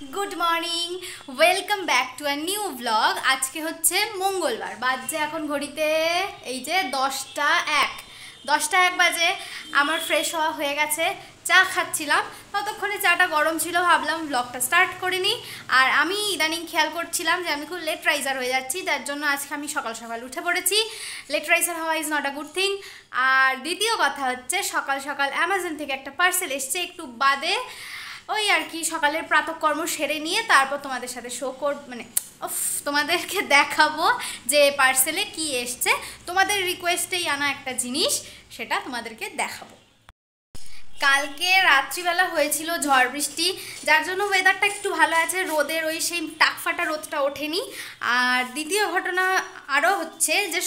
Good morning, welcome back to a new blog. আজকে হচ্ছে মঙ্গলবার, বাজছে এখন ঘড়িতে এই যে 10টা 1 বাজে। আমার ফ্রেশ হওয়া হয়ে গেছে, চা খাচ্ছিলাম, ততক্ষণে চাটা গরম ছিল, ভাবলাম ব্লগটা স্টার্ট করে নিই। আর আমি ইদানিং খেয়াল করছিলাম যে আমি খুব লেট রাইজার হয়ে যাচ্ছি, যার জন্য আজকে আমি সকাল সকাল উঠে পড়েছি। লেট রাইজার হওয়া is not a good thing. আর দ্বিতীয় কথা হচ্ছে সকাল সকাল অ্যামাজন থেকে একটা পার্সেল এসছে একটু বাদে, ওই আর কি সকালের প্রাতঃকর্ম সেরে নিয়ে তারপর তোমাদের সাথে তোমাদেরকে দেখাবো যে পার্সেলে কি এসছে। তোমাদের রিকোয়েস্টেই আনা একটা জিনিস, সেটা তোমাদেরকে দেখাবো। কালকে রাত্রিবেলা হয়েছিল ঝড় বৃষ্টি, যার জন্য ওয়েদারটা একটু ভালো আছে, রোদের ওই সেই টাকফাটা রোদটা ওঠেনি। আর দ্বিতীয় ঘটনা আরও হচ্ছে যে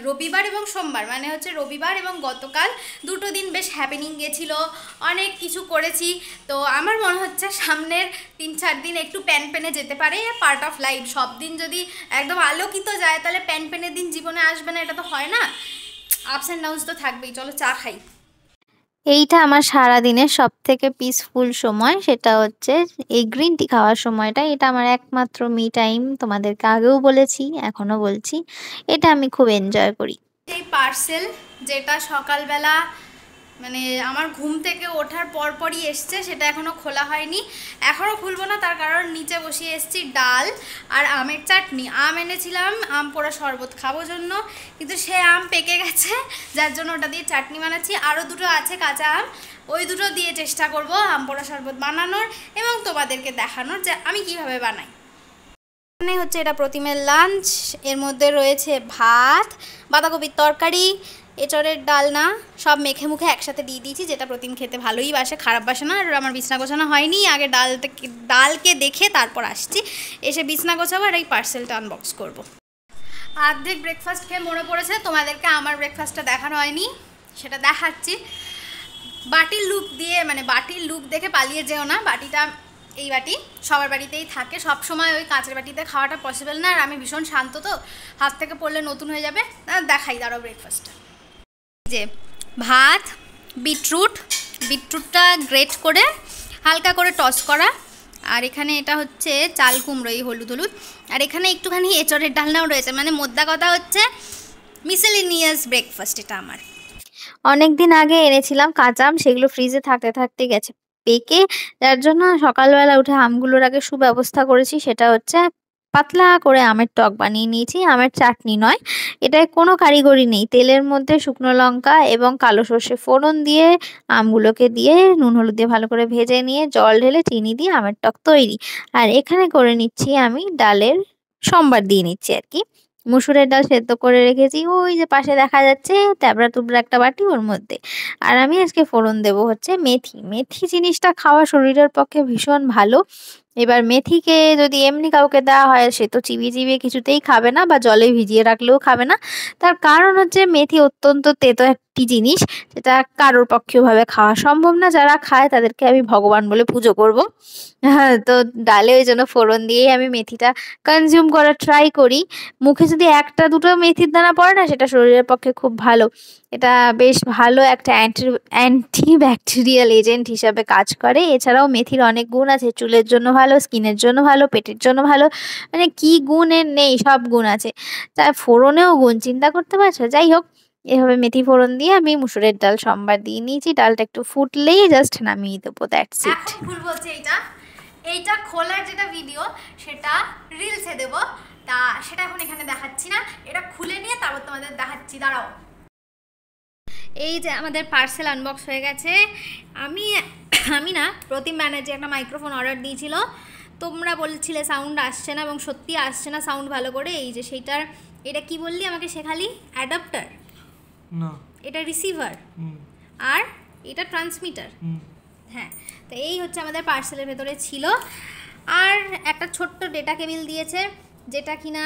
রবিবার এবং সোমবার, মানে হচ্ছে রবিবার এবং গতকাল দুটো দিন বেশ হ্যাপেনিং গেছিলো, অনেক কিছু করেছি। তো আমার মনে হচ্ছে সামনের 3-4 দিন একটু প্যানপেনে যেতে পারে, পার্ট অফ লাইফ। সব দিন যদি একদম আলোকিত যায় তাহলে প্যানপেনের দিন জীবনে আসবে না, এটা তো হয় না। আপস অ্যান্ড ডাউনস তো থাকবেই। চলো চা খাই। এইটা আমার সারাদিনের সবথেকে পিসফুল সময়, সেটা হচ্ছে এই গ্রিন টি খাওয়ার সময়টা। এটা আমার একমাত্র মি টাইম, তোমাদেরকে আগেও বলেছি, এখনো বলছি, এটা আমি খুব এনজয় করি। এই পার্সেল যেটা সকালবেলা মানে আমার ঘুম থেকে ওঠার পরপরই এসছে, সেটা এখনও খোলা হয়নি, এখনও খুলবো না। তার কারণ নিচে বসিয়ে এসেছি ডাল আর আমের চাটনি। আম এনেছিলাম আম পোড়া শরবত খাবো জন্য, কিন্তু সে আম পেকে গেছে, যার জন্য ওটা দিয়ে চাটনি বানাচ্ছি। আরও দুটো আছে কাঁচা আম, ওই দুটো দিয়ে চেষ্টা করব আম পোড়া শরবত বানানোর এবং তোমাদেরকে দেখানোর যে আমি কিভাবে বানাই। এখানে হচ্ছে এটা প্রতিমের লাঞ্চ। এর মধ্যে রয়েছে ভাত, বাঁধাকপির তরকারি, এঁচড়ের ডালনা, সব মেখে মুখে একসাথে দিয়ে দিয়েছি, যেটা প্রতিম খেতে ভালোই বাসে, খারাপ বাসে না। আর আমার বিছনা গোছানো হয়নি, আগে ডালকে দেখে তারপর আসছি, এসে বিছনা গোছাবো আর এই পার্সেলটা আনবক্স করব। অর্ধেক ব্রেকফাস্ট খেয়ে মনে পড়েছে তোমাদেরকে আমার ব্রেকফাস্টটা দেখানো হয়নি, সেটা দেখাচ্ছি। বাটির লুক দেখে পালিয়ে যেও না। বাটিটা এই বাটি সবার বাড়িতেই থাকে, সব সময় ওই কাঁচের বাটিতে খাওয়াটা পসিবল না। আর আমি ভীষণ শান্ত, তো হাত থেকে পড়লে নতুন হয়ে যাবে। দেখাই দাঁড়াও ব্রেকফাস্টটা। যে ভাত, বিটরুটটা গ্রেট করে হালকা করে টস করা, আর এখানে এটা হচ্ছে চাল কুমড়ো, এই হলুদ হলুদ, আর এখানে একটুখানি এঁচড়ের ডালনাও রয়েছে। মানে মোদ্দা কথা হচ্ছে মিসেলিনিয়াস ব্রেকফাস্ট এটা আমার। অনেকদিন আগে এনেছিলাম কাঁচা আম, সেগুলো ফ্রিজে থাকতে থাকতে গেছে পেকে, যার জন্য সকালবেলা উঠে আমগুলোর আগে সুব্যবস্থা করেছি। সেটা হচ্ছে পাতলা করে আমের টক বানিয়ে নিয়েছি, আমের চাটনি নয়, এটায় কোনো কারিগরি নেই। তেলের মধ্যে শুকনো লঙ্কা এবং কালো সর্ষে ফোড়ন দিয়ে আমগুলোকে দিয়ে নুন হলুদ দিয়ে ভালো করে ভেজে নিয়ে জল ঢেলে চিনি দিয়ে আমের টক তৈরি। আর এখানে করে নিচ্ছি আমি ডালের সম্বার দিয়ে নিচ্ছি আর কি। মুসুরের ডাল সেদ্ধ করে রেখেছি, ওই যে পাশে দেখা যাচ্ছে ট্যাবড়া টুবড়া একটা বাটি, ওর মধ্যে। আর আমি আজকে ফোড়ন দেবো হচ্ছে মেথি। মেথি জিনিসটা খাওয়া শরীরের পক্ষে ভীষণ ভালো। এবার মেথিকে যদি এমনি কাউকে দেওয়া হয়, সে তো চিবিয়ে চিবিয়ে কিছুতেই খাবে না, বা জলে ভিজিয়ে রাখলেও খাবে না। তার কারণ হচ্ছে মেথি অত্যন্ত তেতো একটি জিনিস, যেটা কারোর পক্ষে ভাবে খাওয়া সম্ভব না। যারা খায় তাদেরকে আমি ভগবান বলে পুজো করব। হ্যাঁ, তো ডালে ওই জন্য ফোড়ন দিয়েই আমি মেথিটা কনজিউম করার ট্রাই করি। মুখে যদি একটা দুটো মেথির দানা পড়ে না, সেটা শরীরের পক্ষে খুব ভালো। এটা বেশ ভালো একটা অ্যান্টিব্যাকটেরিয়াল এজেন্ট হিসাবে কাজ করে। এছাড়াও মেথির অনেক গুণ আছে, চুলের জন্য ভালো, স্কিনের জন্য ভালো, পেটের জন্য ভালো, মানে কি গুণের নেই, সব গুণ আছে। তার ফোড়নেও গুণ, চিন্তা করতে পারছো? যাই হোক, এভাবে মেথি ফোড়ন দিয়ে আমি মুসুরের ডাল সম্বার দিয়ে নিয়েছি। ডালটা একটু ফুটলেই জাস্ট নামিয়ে দেবো, দ্যাটস ইট। এখন খুলবো হচ্ছে এইটা খোলার যেটা ভিডিও, সেটা রিলসে দেবো, তা সেটা এখন এখানে দেখাচ্ছি না। এটা খুলে নিয়ে তারপর তোমাদের দেখাচ্ছি, দাঁড়াও। এই যে আমাদের পার্সেল আনবক্স হয়ে গেছে। আমি না প্রতিম ব্যানার্জি একটা মাইক্রোফোন অর্ডার দিয়েছিল, তোমরা বলছিলে সাউন্ড আসছে না, এবং সত্যি আসছে না সাউন্ড ভালো করে। এই যে সেইটার, এটা কি বললি আমাকে শেখালি? অ্যাডাপ্টার না, এটা রিসিভার, আর এটা ট্রান্সমিটার। হ্যাঁ, তো এই হচ্ছে আমাদের পার্সেলের ভেতরে ছিল। আর একটা ছোট্ট ডেটা কেবল দিয়েছে, যেটা কিনা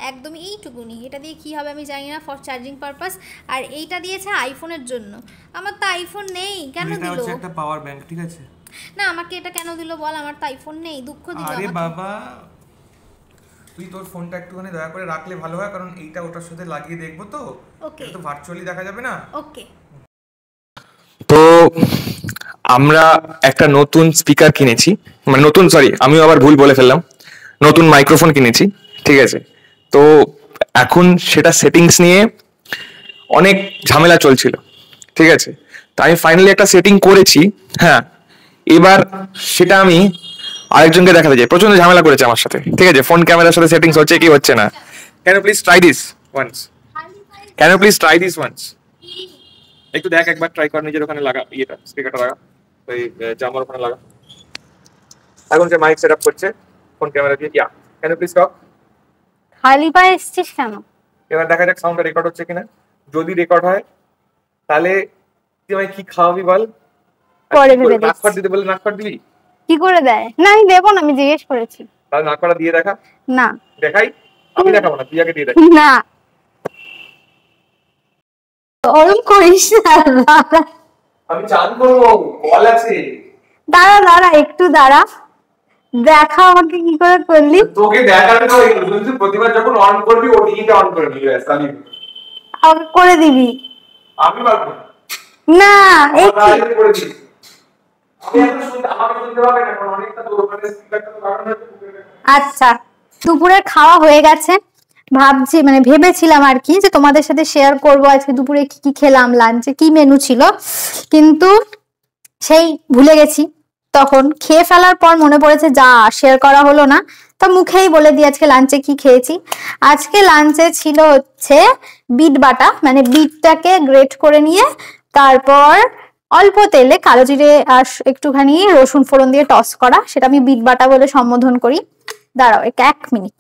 একদমই এইটুকুনি। এটা দিয়ে কী হবে আমি জানি না, ফর চার্জিং পারপাস। আর এইটা দিয়েছে আইফোনের জন্য। আমার তো আইফোন নেই, কেন দিল? এটা একটা পাওয়ার ব্যাংক, ঠিক আছে না, আমাকে এটা কেন দিল বল? আমার তো আইফোন নেই, দুঃখ দিল। আরে বাবা, তুই তোর ফোনটা একটুখানি দয়া করে রাখলে ভালো হয়, কারণ এইটা ওটার সাথে লাগিয়ে দেখবো তো। ওকে, এটা তো ভার্চুয়ালি দেখা যাবে না। ওকে, তো আমরা একটা নতুন স্পিকার কিনেছি, মানে নতুন, সরি আমিও আবার ভুল বলে ফেললাম, নতুন মাইক্রোফোন কিনেছি, ঠিক আছে? তো এখন সেটা সেটিংস নিয়ে অনেক ঝামেলা চলছিল, ঠিক আছে? তো আমি ফাইনালি একটা সেটিং করেছি, হ্যাঁ। এবার সেটা আমি আরেকজনকে দেখাতে চাই, প্রচন্ড ঝামেলা করেছে আমার সাথে, ঠিক আছে? ফোন ক্যামেরার সাথে সেটিংস হচ্ছে কি হচ্ছে না। Can you please try this once? Can you please try this once? একটু দেখ, একবার ট্রাই কর, নিজের ওখানে লাগা, ইয়েটা স্পিকারটা লাগা, ওই জামার ওখানে লাগা। এখন যে মাইক সেট আপ করছে ফোন ক্যামেরা দিয়ে, ইয়া ক্যান ইউ প্লিজ টক? খালি পায়ে এসছিস কেন? এবার দেখা যাক সাউন্ডটা রেকর্ড হচ্ছে কিনা। যদি রেকর্ড হয় তাহলে তুই আমায় কি খাওয়াবি বল? পরে ভেবে নাক দেখছি। ফাট দিতে বলে নাক ফাট দিবি? কি করে দেয়? না আমি দেবো না, আমি জিজ্ঞেস করেছি। তাহলে নাক ফাটা দিয়ে দেখা। না দেখাই? আমি দেখাবো না, তুই আগে দিয়ে দেখ। না, ওরম করিস না। আমি চান করবো, কল আছে। দাঁড়া দাঁড়া একটু দাঁড়া, দেখা আমাকে কি করে করলি। তোকে দেখাবে না, তুই প্রতিবার যখন অন করবি ওটিইটা অন করে নিবি, ব্যাস তাহলেই হলো। আমাকে করে দিবি? আমি পারবো না। না এই আমার আগে করে দিবি। আমি এখন শুনতে, আমাকে শুনতে পাবে না, কারণ অনেকটা তোর ওখানে স্পিকারটা তো লাগানো আছে। আচ্ছা, দুপুরের খাওয়া হয়ে গেছে। ভাবছি মানে ভেবেছিলাম আর কি যে তোমাদের সাথে শেয়ার করব আজকে দুপুরে কি কি খেলাম, লাঞ্চে কি মেনু ছিল, কিন্তু সেই ভুলে গেছি। তখন খেয়ে ফেলার পর মনে পড়েছে যা শেয়ার করা হলো না, তো মুখেই বলে দিই আজকে লাঞ্চে কি খেয়েছি। আজকে লাঞ্চে ছিল হচ্ছে বিট বাটা, মানে বিটটাকে গ্রেট করে নিয়ে তারপর অল্প তেলে কালো জিরে আর একটুখানি রসুন ফোড়ন দিয়ে টস করা, সেটা আমি বিট বাটা বলে সম্বোধন করি। দাঁড়াও এক মিনিট।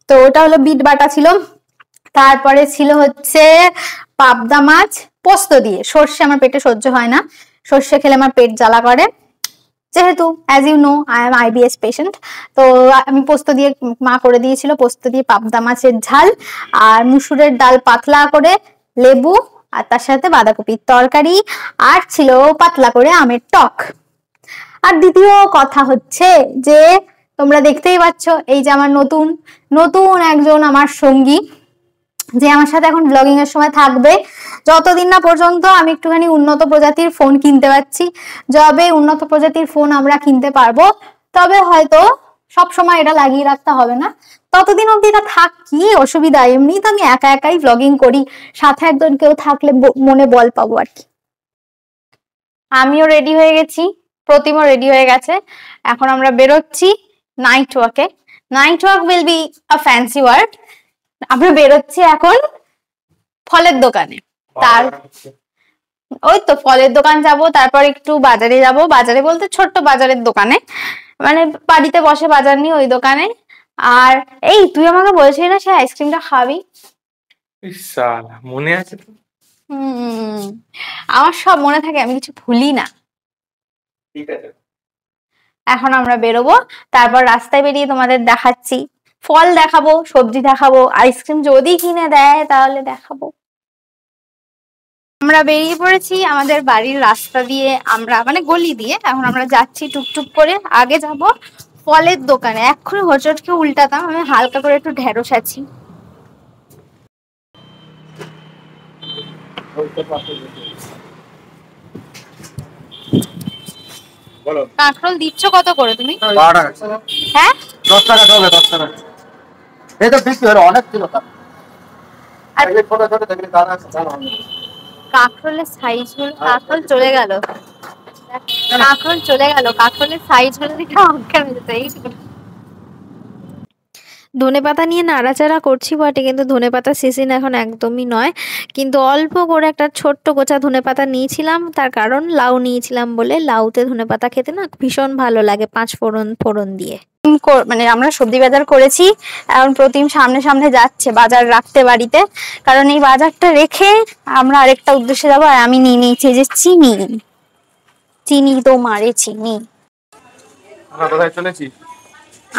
তো ওটা হলো বিট বাটা ছিল। তারপরে ছিল হচ্ছে পাবদা মাছ পোস্ত দিয়ে। সর্ষে আমার পেটে সহ্য হয় না, সর্ষে খেলে আমার পেট জ্বালা করে, যেহেতু as you know I am IBS patient. তো আমি পোস্ত দিয়ে, মা করে দিয়েছিল পোস্ত দিয়ে পাবদা মাছের ঝাল, আর মুসুরের ডাল পাতলা করে, লেবু, আর তার সাথে বাঁধাকপির তরকারি, আর ছিল পাতলা করে আমের টক। আর দ্বিতীয় কথা হচ্ছে যে তোমরা দেখতেই পাচ্ছ এই যে আমার নতুন নতুন একজন আমার সঙ্গী, যে আমার সাথে এখন ব্লগিং এর সময় থাকবে, যতদিন না পর্যন্ত আমি একটুখানি উন্নত প্রজাতির ফোন কিনতে পারছি। যবে উন্নত প্রজাতির ফোন আমরা কিনতে পারবো তবে হয়তো সব সময় এটা লাগিয়ে রাখতে হবে না, ততদিন অব্দি এটা থাক, কি অসুবিধা? এমনি তো আমি একা একাই ব্লগিং করি, সাথে একজন কেউ থাকলে মনে বল পাবো আর কি। আমিও রেডি হয়ে গেছি, প্রতিমা রেডি হয়ে গেছে, এখন আমরা বেরোচ্ছি নাইট ওয়াকে। Night walk will be a fancy word. আমরা বেরোচ্ছি এখন ফলের দোকানে। তার ওই তো ফলের দোকান যাব, তারপর একটু বাজারে যাব, বাজারে বলতে ছোট্ট বাজারের দোকানে, মানে বাড়িতে বসে বাজার নিয়ে ওই দোকানে। আর এই তুই আমাকে বলছিলি না সে আইসক্রিমটা খাবি? মনে আছে তো? আমার সব মনে থাকে, আমি কিছু ভুলি না। ঠিক আছে, এখন আমরা বেরোবো, তারপর রাস্তায় বেরিয়ে তোমাদের দেখাচ্ছি, ফল দেখাবো, সবজি দেখাবো, আইসক্রিম যদি কিনে দেয় তাহলে দেখাবো। আমরা বেরিয়ে পড়েছি আমাদের বাড়ির রাস্তা দিয়ে, আমরা মানে গলি দিয়ে। এখন আমরা যাচ্ছি টুকটুক করে, আগে যাব ফলের দোকানে। এক্ষুনি হোঁচটকে উল্টাতাম, আমি হালকা করে একটু ঢেঁড়স আছি। কাঁকরোল দিচ্ছ কত করে তুমি? 12 টাকা। হ্যাঁ 10 টাকা হবে, 10 টাকা। এই তো বিক্রি হলো অনেক ছিল তা। আর এই ছোট ছোট দেখলে দানা আছে, দানা হবে। কাঁকরোলের সাইজ গুলো, কাঁকরোল চলে গেল, কাঁকরোল চলে গেল, কাঁকরোলের সাইজ গুলো দেখে অজ্ঞান হয়ে যেত। এই ধনেপাতা নিয়ে নাড়াচাড়া করছি বটে, কিন্তু ধনেপাতার সিজন এখন একদমই নয়, কিন্তু অল্প করে একটা ছোট্ট গোছা ধনেপাতা নিয়েছিলাম, তার কারণ লাউ নিয়েছিলাম বলে। লাউতে ধনেপাতা খেতে না ভীষণ ভালো লাগে, 5 ফোড়ন ফোড়ন দিয়ে। মানে আমরা সবজি বাজার করেছি, এখন প্রতিম সামনে সামনে যাচ্ছে বাজার রাখতে বাড়িতে, কারণ এই বাজারটা রেখে আমরা আরেকটা উদ্দেশ্যে যাবো। আর আমি নিয়ে নিয়েছি যে চিনি, চিনি তো মারে চিনি। আমরা কোথায় চলেছি?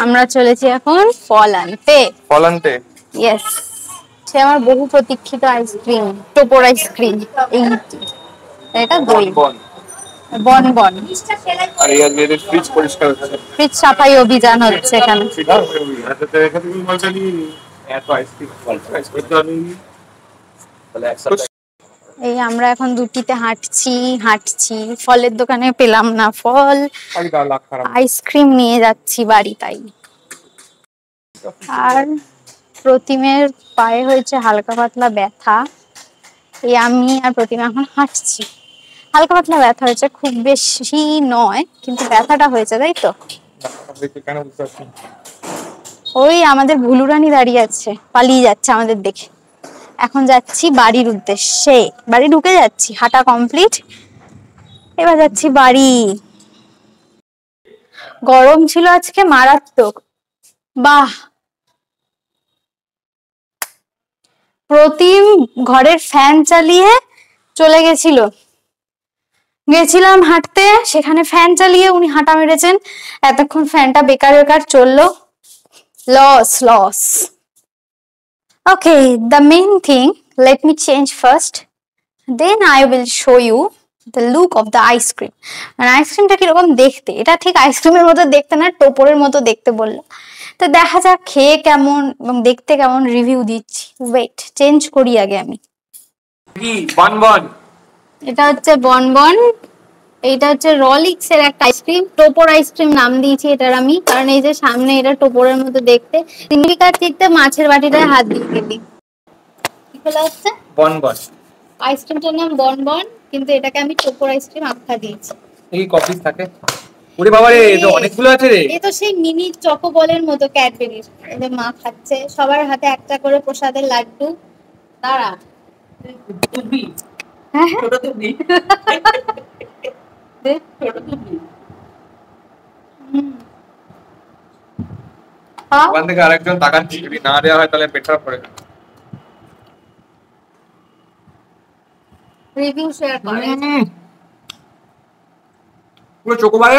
আমরা চলেছি এখন ফল আনতে। ফল আনতে? ইয়েস, সে আমার বহু প্রতীক্ষিত আইসক্রিম, টোপর আইসক্রিম। এই এটা দই বন বন। আর এই আজকে ফ্রিজ পরিষ্কার হচ্ছে, ফ্রিজ সাফাই অভিযান হচ্ছে এখানে। এত আইসক্রিম এই আমরা এখন দুটিতে হাঁটছি, ফলের দোকানে পেলাম না ফল, আইসক্রিম নিয়ে যাচ্ছি বাড়ি তাই। আর প্রতিমের পায়ে হয়েছে হালকা পাতলা ব্যথা, এই আমি আর প্রতিমা এখন হাঁটছি, হালকা পাতলা ব্যথা হয়েছে, খুব বেশি নয় কিন্তু ব্যথাটা হয়েছে, তাই তো? ওই আমাদের ভুলুরানি দাঁড়িয়ে আছে, পালিয়ে যাচ্ছে আমাদের দেখে। এখন যাচ্ছি বাড়ির উদ্দেশ্যে, বাড়ি ঢুকে যাচ্ছি, হাঁটা কমপ্লিট, এবার যাচ্ছি বাড়ি। গরম ছিল আজকে মারাত্মক, বাহ। প্রতিম ঘরের ফ্যান চালিয়ে চলে গেছিলাম হাঁটতে, সেখানে ফ্যান চালিয়ে উনি হাঁটা মেরেছেন, এতক্ষণ ফ্যানটা বেকার বেকার চললো, loss. Okay, the main thing, let me change first, then I will show you the look of the ice cream. আর আইসক্রিমটা কিরকম দেখতে, এটা ঠিক আইসক্রিমের মতো দেখতে না, টোপরের মতো দেখতে বললো, তো দেখা যাক খেয়ে কেমন এবং দেখতে কেমন, রিভিউ দিচ্ছি। ওয়েট, চেঞ্জ করি আগে আমি। বনবন, এটা হচ্ছে বনবন, এইটা হচ্ছে রলিক্স এর একটা আইসক্রিম, টোপর আইসক্রিম নাম দিয়েছি এটার আমি, কারণ এই যে সামনে এটা টোপরের মতো দেখতে। চিংড়িকার চিকতে মাছের বাটিটায় হাত দিয়ে দিলি, কি খোলা হচ্ছে বনবন, আইসক্রিমটার নাম বনবন, কিন্তু এটাকে আমি টোপর আইসক্রিম আখ্যা দিয়েছি। এই কফি থাকে, ওরে বাবা রে, তো অনেকগুলো আছে রে। এই তো সেই মিনি চকোবলের মতো ক্যাডবেরির, এই যে মা খাচ্ছে, সবার হাতে একটা করে প্রসাদের লাড্ডু। দাঁড়া, ছোট তুমি ওখান থেকে আরেকজন তাকাচ্ছি, যদি না দেওয়া হয় তাহলে পেট খারাপ করে। রিভিউ শেয়ার করে। পুরো চোকোবার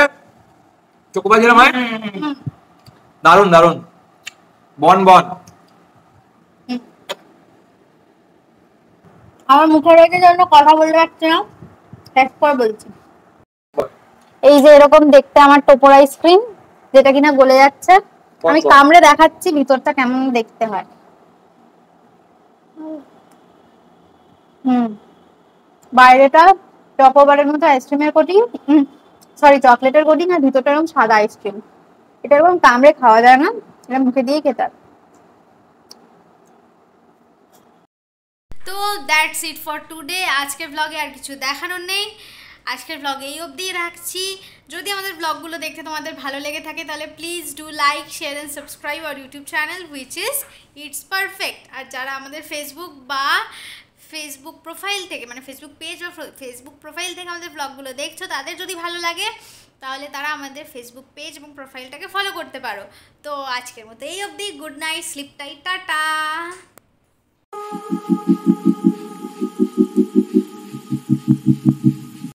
যেরকম হয়, দারুন বন। আমার মুখে রেখে জন্য কথা বলতে পারছি না, শেষ করে বলছি। এই যে এরকম দেখতে আমার টোপর আইসক্রিম, যেটা কিনা গলে যাচ্ছে, আমি কামড়ে দেখাচ্ছি ভিতরটা কেমন দেখতে হয়। বাইরেটা চকোবারের মতো আইসক্রিমের কোটিং, সরি চকলেটের কোটিং, আর ভিতরটা এরকম সাদা আইসক্রিম। এটা এরকম কামড়ে খাওয়া যায় না, এটা মুখে দিয়ে খেতে হয়। তো দ্যাটস ইট ফর টুডে। আজকের ব্লগে আর কিছু দেখানোর নেই, আজকের ব্লগে এই অবধি রাখছি। যদি আমাদের ব্লগগুলো দেখতে তোমাদের ভালো লেগে থাকে তাহলে please do like, share and subscribe our YouTube channel which is it's perfect. আর যারা আমাদের ফেসবুক প্রোফাইল থেকে, মানে ফেসবুক পেজ বা ফেসবুক প্রোফাইল থেকে আমাদের ব্লগগুলো দেখছো, তাদের যদি ভালো লাগে তাহলে তারা আমাদের ফেসবুক পেজ এবং প্রোফাইলটাকে ফলো করতে পারো। তো আজকের মতো এই অবধি, good night, sleep tight, tata.